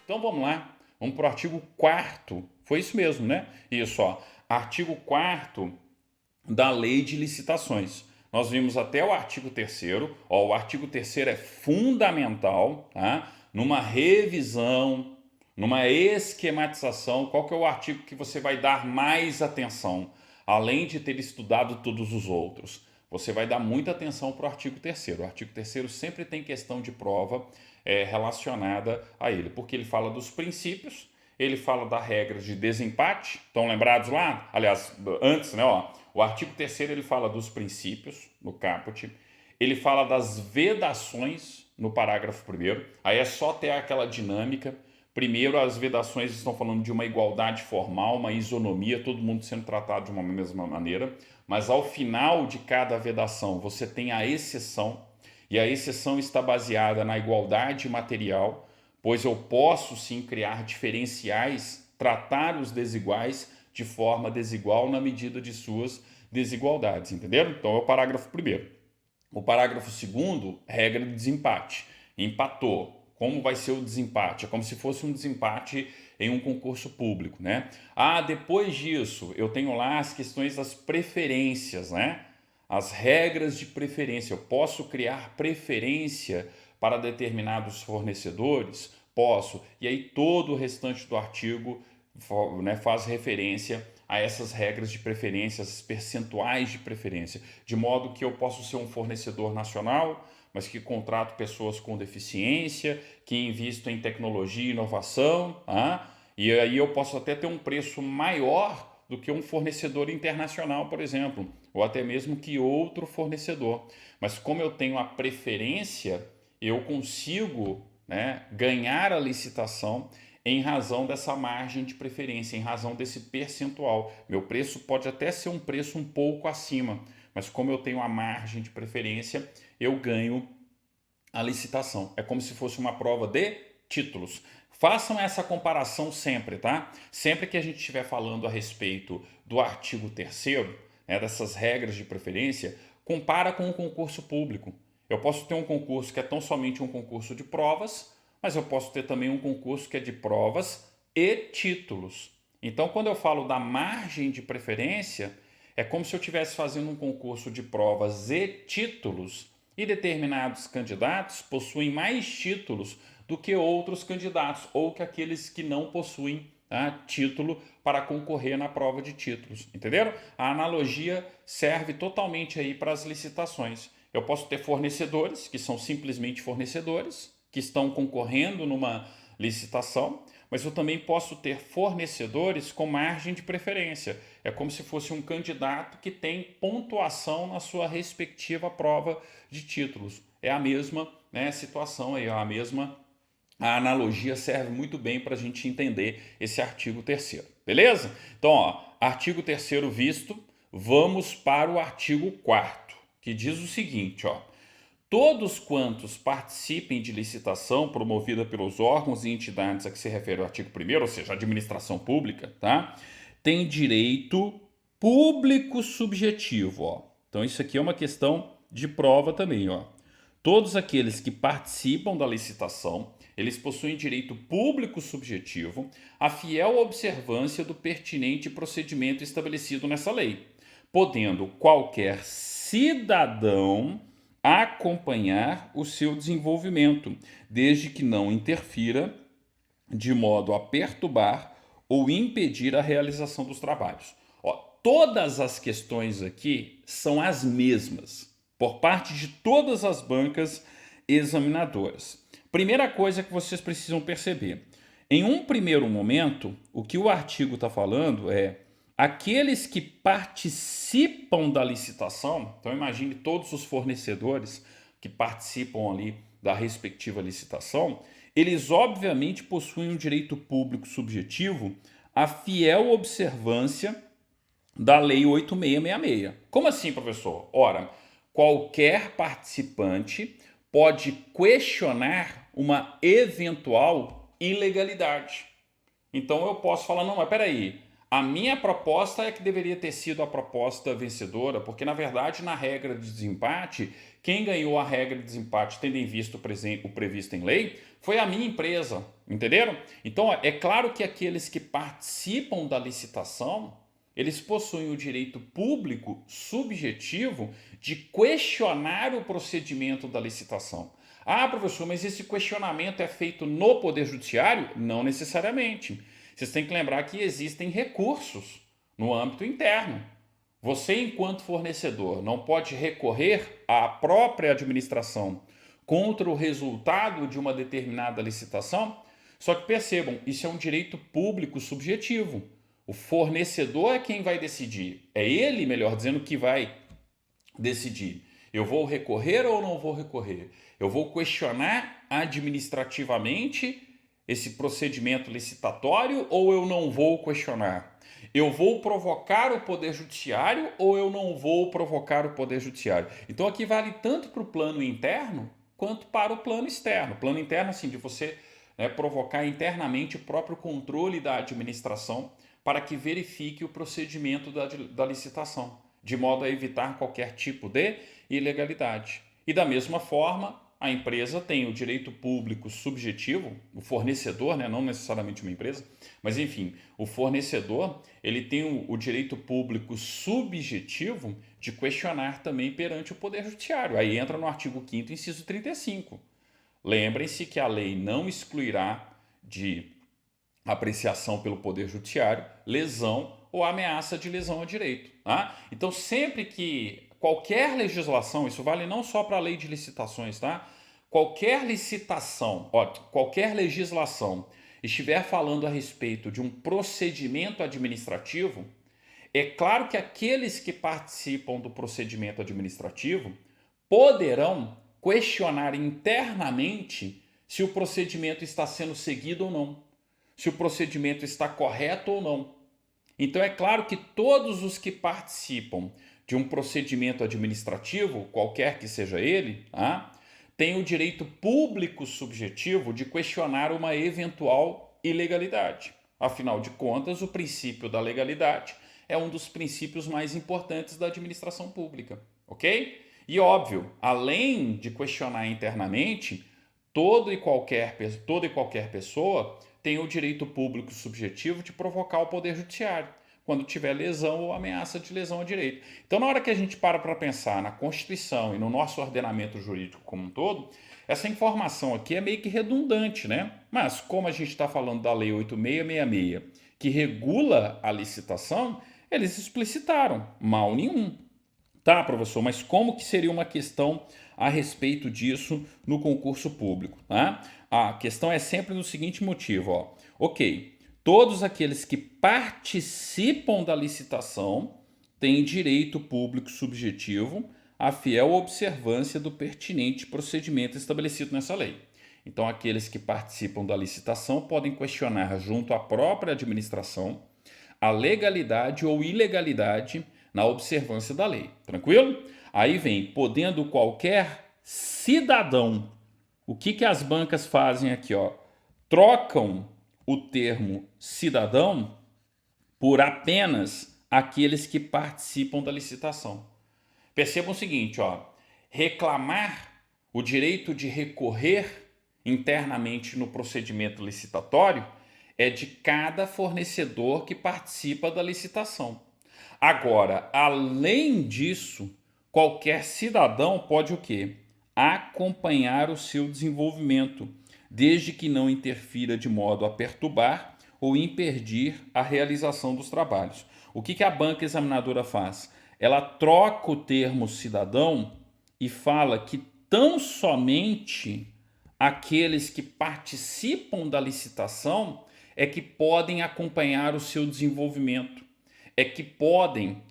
Então vamos lá, vamos para o artigo 4º, foi isso mesmo, né? Isso, ó, artigo 4º da Lei de Licitações. Nós vimos até o artigo 3º, ó, o artigo 3º é fundamental, tá? Numa revisão, numa esquematização, qual que é o artigo que você vai dar mais atenção, além de ter estudado todos os outros? Você vai dar muita atenção para o artigo 3º. O artigo 3º sempre tem questão de prova relacionada a ele, porque ele fala dos princípios, ele fala da regra de desempate, estão lembrados lá? Aliás, antes, né? Ó, o artigo 3º ele fala dos princípios, no caput, ele fala das vedações, no parágrafo 1º, aí é só ter aquela dinâmica. Primeiro, as vedações estão falando de uma igualdade formal, uma isonomia, todo mundo sendo tratado de uma mesma maneira, mas ao final de cada vedação você tem a exceção, e a exceção está baseada na igualdade material, pois eu posso sim criar diferenciais, tratar os desiguais de forma desigual na medida de suas desigualdades, entenderam? Então é o parágrafo 1º. O parágrafo 2º, regra de desempate. Empatou. Como vai ser o desempate? É como se fosse um desempate em um concurso público, né? Ah, depois disso, eu tenho lá as questões das preferências, né? As regras de preferência. Eu posso criar preferência para determinados fornecedores? Posso. E aí todo o restante do artigo, né, faz referência a essas regras de preferência, esses percentuais de preferência, de modo que eu posso ser um fornecedor nacional, mas que contrato pessoas com deficiência, que invisto em tecnologia e inovação, e aí eu posso até ter um preço maior do que um fornecedor internacional, por exemplo, ou até mesmo que outro fornecedor. Mas como eu tenho a preferência, eu consigo, né, ganhar a licitação em razão dessa margem de preferência, em razão desse percentual. Meu preço pode até ser um preço um pouco acima, mas como eu tenho a margem de preferência, eu ganho a licitação. É como se fosse uma prova de títulos. Façam essa comparação sempre, tá? Sempre que a gente estiver falando a respeito do artigo 3º, né, dessas regras de preferência, compara com o concurso público. Eu posso ter um concurso que é tão somente um concurso de provas, mas eu posso ter também um concurso que é de provas e títulos. Então, quando eu falo da margem de preferência, é como se eu estivesse fazendo um concurso de provas e títulos, e determinados candidatos possuem mais títulos do que outros candidatos, ou que aqueles que não possuem, tá, título para concorrer na prova de títulos. Entenderam? A analogia serve totalmente aí para as licitações. Eu posso ter fornecedores, que são simplesmente fornecedores, que estão concorrendo numa licitação, mas eu também posso ter fornecedores com margem de preferência. É como se fosse um candidato que tem pontuação na sua respectiva prova de títulos. É a mesma, né, situação aí, a analogia serve muito bem para a gente entender esse artigo 3º, beleza? Então, ó, artigo 3º visto, vamos para o artigo 4º, que diz o seguinte, ó: todos quantos participem de licitação promovida pelos órgãos e entidades a que se refere o artigo 1º, ou seja, a administração pública, tá, têm direito público subjetivo, ó. Então isso aqui é uma questão de prova também, ó. Todos aqueles que participam da licitação, eles possuem direito público subjetivo à fiel observância do pertinente procedimento estabelecido nessa lei, podendo qualquer cidadão acompanhar o seu desenvolvimento, desde que não interfira de modo a perturbar ou impedir a realização dos trabalhos. Ó, todas as questões aqui são as mesmas, por parte de todas as bancas examinadoras. Primeira coisa que vocês precisam perceber: em um primeiro momento, o que o artigo está falando é aqueles que participam da licitação. Então imagine todos os fornecedores que participam ali da respectiva licitação, eles obviamente possuem um direito público subjetivo à fiel observância da Lei 8666. Como assim, professor? Ora, qualquer participante pode questionar uma eventual ilegalidade. Então eu posso falar, não, mas peraí, A minha proposta é que deveria ter sido a proposta vencedora, porque na verdade, na regra de desempate, quem ganhou a regra de desempate, tendo em vista o previsto em lei, foi a minha empresa, entenderam? Então, é claro que aqueles que participam da licitação, eles possuem o direito público subjetivo de questionar o procedimento da licitação. Ah, professor, mas esse questionamento é feito no Poder Judiciário? Não necessariamente. Vocês têm que lembrar que existem recursos no âmbito interno. Você, enquanto fornecedor, não pode recorrer à própria administração contra o resultado de uma determinada licitação? Só que percebam, isso é um direito público subjetivo. O fornecedor é quem vai decidir. É ele, melhor dizendo, que vai decidir. Eu vou recorrer ou não vou recorrer? Eu vou questionar administrativamente esse procedimento licitatório ou eu não vou questionar? Eu vou provocar o Poder Judiciário ou eu não vou provocar o Poder Judiciário? Então aqui vale tanto para o plano interno quanto para o plano externo. O plano interno, assim, de você, né, provocar internamente o próprio controle da administração para que verifique o procedimento da licitação, de modo a evitar qualquer tipo de ilegalidade. E da mesma forma, a empresa tem o direito público subjetivo, o fornecedor, né, não necessariamente uma empresa, mas enfim, o fornecedor, ele tem o direito público subjetivo de questionar também perante o Poder Judiciário. Aí entra no artigo 5º, inciso 35. Lembrem-se que a lei não excluirá de apreciação pelo Poder Judiciário lesão ou ameaça de lesão a direito. Tá? Então, sempre que qualquer legislação, isso vale não só para a lei de licitações, tá? Qualquer licitação, qualquer legislação estiver falando a respeito de um procedimento administrativo, é claro que aqueles que participam do procedimento administrativo poderão questionar internamente se o procedimento está sendo seguido ou não, se o procedimento está correto ou não. Então é claro que todos os que participam de um procedimento administrativo, qualquer que seja ele, têm o direito público subjetivo de questionar uma eventual ilegalidade. Afinal de contas, o princípio da legalidade é um dos princípios mais importantes da administração pública, ok? E óbvio, além de questionar internamente, toda e qualquer pessoa tem o direito público subjetivo de provocar o Poder Judiciário quando tiver lesão ou ameaça de lesão a direito. Então, na hora que a gente para pensar na Constituição e no nosso ordenamento jurídico como um todo, essa informação aqui é meio que redundante, né? Mas, como a gente está falando da Lei 8666, que regula a licitação, eles explicitaram, mal nenhum. Tá, professor, mas como que seria uma questão a respeito disso no concurso público? Tá? A questão é sempre no seguinte motivo, ó. Ok, todos aqueles que participam da licitação têm direito público subjetivo à fiel observância do pertinente procedimento estabelecido nessa lei. Então, aqueles que participam da licitação podem questionar junto à própria administração a legalidade ou ilegalidade na observância da lei. Tranquilo? Aí vem, podendo qualquer cidadão. O que as bancas fazem aqui? Ó? Trocam o termo cidadão por apenas aqueles que participam da licitação. Percebam o seguinte, ó, reclamar o direito de recorrer internamente no procedimento licitatório é de cada fornecedor que participa da licitação. Agora, além disso, qualquer cidadão pode o quê? Acompanhar o seu desenvolvimento, desde que não interfira de modo a perturbar ou impedir a realização dos trabalhos. O que a banca examinadora faz? Ela troca o termo cidadão e fala que tão somente aqueles que participam da licitação é que podem acompanhar o seu desenvolvimento, é que podem,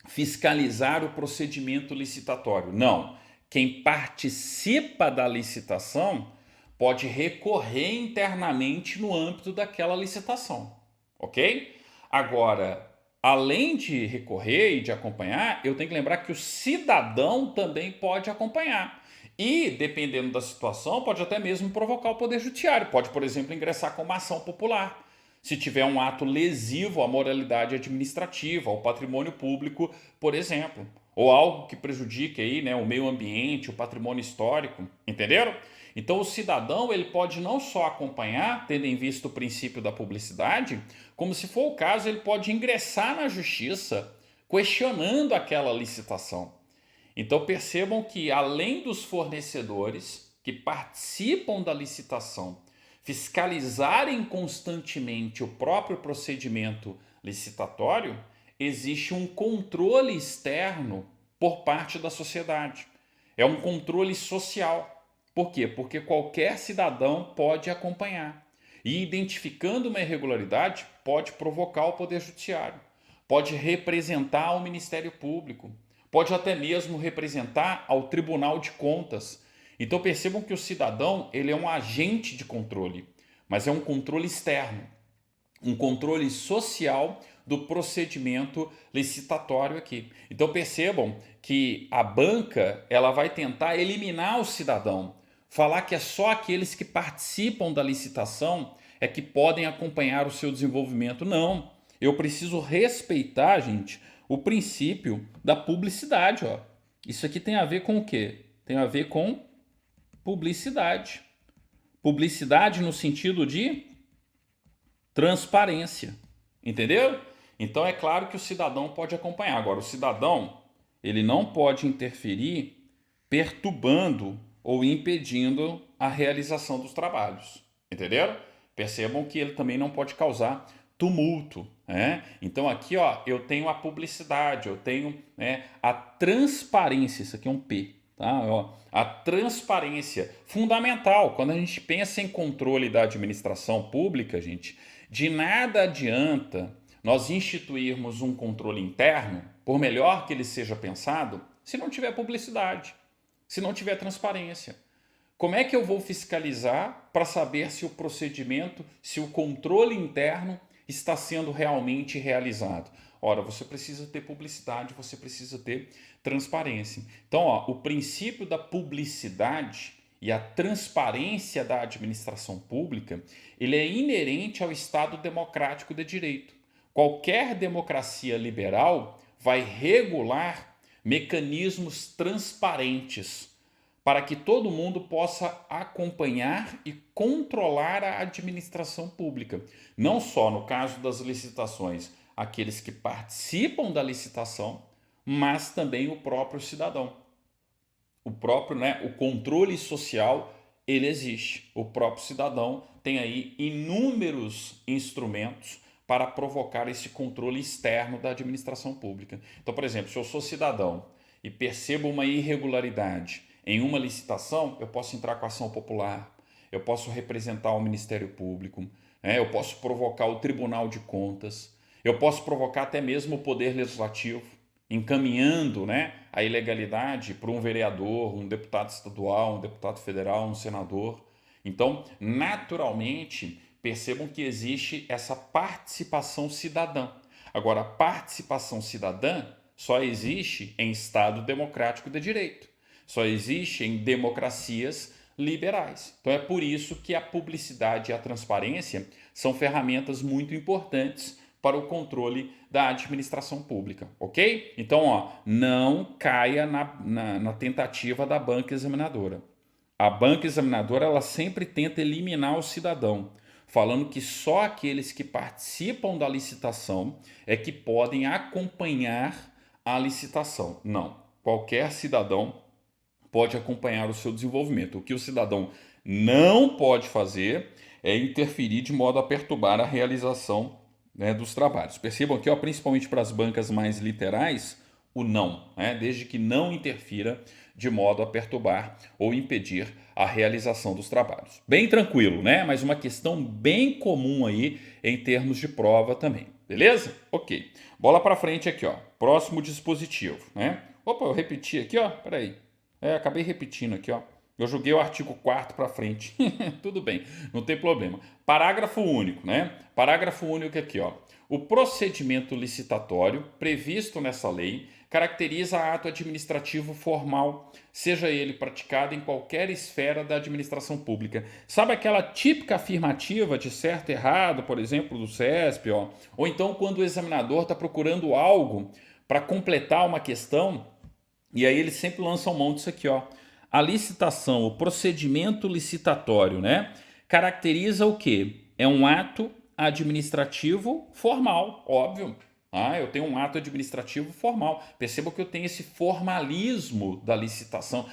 fiscalizar o procedimento licitatório. Não, quem participa da licitação pode recorrer internamente no âmbito daquela licitação, ok? Agora, além de recorrer e de acompanhar, eu tenho que lembrar que o cidadão também pode acompanhar. E, dependendo da situação, pode até mesmo provocar o Poder Judiciário. Pode, por exemplo, ingressar com uma ação popular. se tiver um ato lesivo à moralidade administrativa, ao patrimônio público, por exemplo, ou algo que prejudique aí, né, o meio ambiente, o patrimônio histórico, entenderam? Então o cidadão ele pode não só acompanhar, tendo em vista o princípio da publicidade, como se for o caso, ele pode ingressar na justiça questionando aquela licitação. Então percebam que além dos fornecedores que participam da licitação fiscalizarem constantemente o próprio procedimento licitatório, existe um controle externo por parte da sociedade. É um controle social. Por quê? Porque qualquer cidadão pode acompanhar. E identificando uma irregularidade, pode provocar o Poder Judiciário, pode representar o Ministério Público, pode até mesmo representar ao Tribunal de Contas. Então percebam que o cidadão ele é um agente de controle, mas é um controle externo, um controle social do procedimento licitatório aqui. Então percebam que a banca ela vai tentar eliminar o cidadão, falar que é só aqueles que participam da licitação é que podem acompanhar o seu desenvolvimento. Não, eu preciso respeitar, gente, o princípio da publicidade. Ó. Isso aqui tem a ver com o quê? Tem a ver com publicidade. Publicidade no sentido de transparência. Entendeu? Então é claro que o cidadão pode acompanhar. Agora, o cidadão ele não pode interferir perturbando ou impedindo a realização dos trabalhos. Entenderam? Percebam que ele também não pode causar tumulto. Né? Então aqui ó, eu tenho a publicidade, eu tenho a transparência, isso aqui é um P. Tá? Ó, a transparência, fundamental. Quando a gente pensa em controle da administração pública, gente, de nada adianta nós instituirmos um controle interno, por melhor que ele seja pensado, se não tiver publicidade, se não tiver transparência. Como é que eu vou fiscalizar para saber se o procedimento, se o controle interno está sendo realmente realizado? Ora, você precisa ter publicidade, você precisa ter transparência. Então, ó, o princípio da publicidade e a transparência da administração pública, ele é inerente ao Estado democrático de direito. Qualquer democracia liberal vai regular mecanismos transparentes para que todo mundo possa acompanhar e controlar a administração pública. Não só no caso das licitações, aqueles que participam da licitação, mas também o próprio cidadão. O próprio, o controle social, ele existe. O próprio cidadão tem aí inúmeros instrumentos para provocar esse controle externo da administração pública. Então, por exemplo, se eu sou cidadão e percebo uma irregularidade em uma licitação, eu posso entrar com ação popular, eu posso representar o Ministério Público, eu posso provocar o Tribunal de Contas, eu posso provocar até mesmo o Poder Legislativo, encaminhando a ilegalidade para um vereador, um deputado estadual, um deputado federal, um senador. Então, naturalmente, percebam que existe essa participação cidadã. Agora, a participação cidadã só existe em Estado democrático de direito. Só existe em democracias liberais. Então é por isso que a publicidade e a transparência são ferramentas muito importantes para o controle da administração pública, ok? Então, ó, não caia na tentativa da banca examinadora. A banca examinadora ela sempre tenta eliminar o cidadão, falando que só aqueles que participam da licitação é que podem acompanhar a licitação. Não, qualquer cidadão pode acompanhar o seu desenvolvimento. O que o cidadão não pode fazer é interferir de modo a perturbar a realização dos trabalhos. Percebam aqui, ó, principalmente para as bancas mais literais, o não, desde que não interfira de modo a perturbar ou impedir a realização dos trabalhos. Bem tranquilo, mas uma questão bem comum aí em termos de prova também, beleza? Ok. Bola para frente aqui, ó. Próximo dispositivo, Opa, eu repeti aqui, ó. Peraí. Acabei repetindo aqui, ó. Eu joguei o artigo 4º para frente. Tudo bem, não tem problema. Parágrafo único, né? Parágrafo único aqui, ó. O procedimento licitatório previsto nessa lei caracteriza ato administrativo formal, seja ele praticado em qualquer esfera da administração pública. Sabe aquela típica afirmativa de certo e errado, por exemplo, do CESP, ó? Ou então quando o examinador está procurando algo para completar uma questão, e aí ele sempre lança mão disso aqui, ó. A licitação, o procedimento licitatório, né? Caracteriza o quê? É um ato administrativo formal, óbvio. Eu tenho um ato administrativo formal. Perceba que eu tenho esse formalismo da licitação.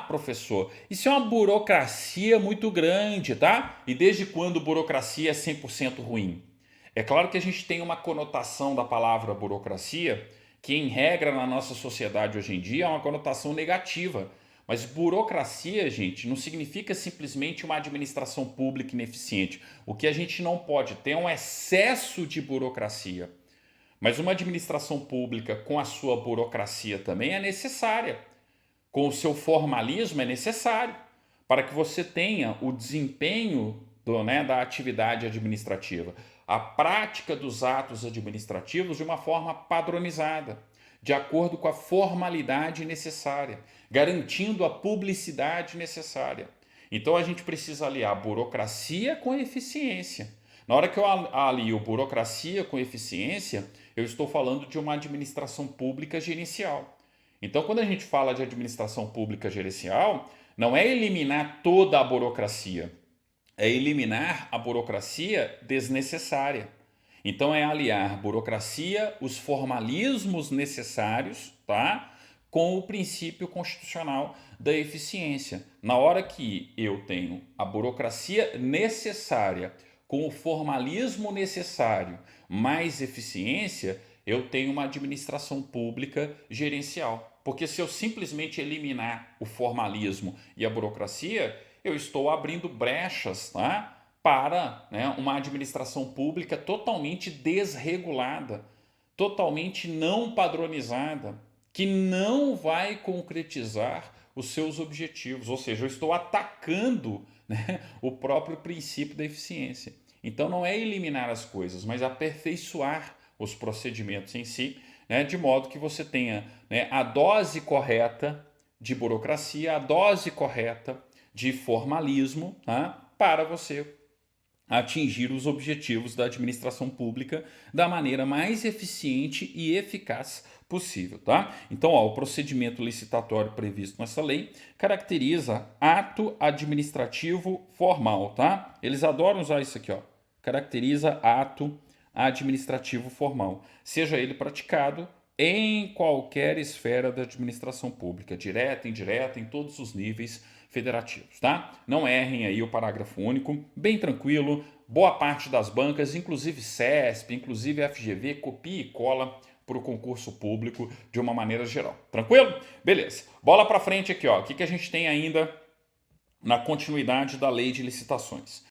Professor, isso é uma burocracia muito grande, tá? E desde quando burocracia é 100% ruim? É claro que a gente tem uma conotação da palavra burocracia que, em regra, na nossa sociedade hoje em dia, é uma conotação negativa. Mas burocracia, gente, não significa simplesmente uma administração pública ineficiente. O que a gente não pode ter é um excesso de burocracia. Mas uma administração pública com a sua burocracia também é necessária. Com o seu formalismo é necessário para que você tenha o desempenho da atividade administrativa, a prática dos atos administrativos de uma forma padronizada, de acordo com a formalidade necessária, garantindo a publicidade necessária. Então a gente precisa aliar burocracia com eficiência. Na hora que eu alio burocracia com eficiência, eu estou falando de uma administração pública gerencial. Então, quando a gente fala de administração pública gerencial, não é eliminar toda a burocracia, é eliminar a burocracia desnecessária. Então, é aliar burocracia, os formalismos necessários, tá? Com o princípio constitucional da eficiência. Na hora que eu tenho a burocracia necessária com o formalismo necessário mais eficiência, eu tenho uma administração pública gerencial. Porque se eu simplesmente eliminar o formalismo e a burocracia, eu estou abrindo brechas, tá? Para uma administração pública totalmente desregulada, totalmente não padronizada, que não vai concretizar os seus objetivos. Ou seja, eu estou atacando o próprio princípio da eficiência. Então não é eliminar as coisas, mas aperfeiçoar os procedimentos em si, de modo que você tenha a dose correta de burocracia, a dose correta de formalismo, para você atingir os objetivos da administração pública da maneira mais eficiente e eficaz possível, tá? Então, o procedimento licitatório previsto nessa lei caracteriza ato administrativo formal, tá? Eles adoram usar isso aqui, ó. Caracteriza ato administrativo formal, seja ele praticado em qualquer esfera da administração pública, direta, indireta, em todos os níveis federativos, tá? Não errem aí o parágrafo único, bem tranquilo, boa parte das bancas, inclusive CESP, inclusive FGV, copia e cola para o concurso público de uma maneira geral. Tranquilo? Beleza. Bola para frente aqui, ó. O que a gente tem ainda na continuidade da lei de licitações?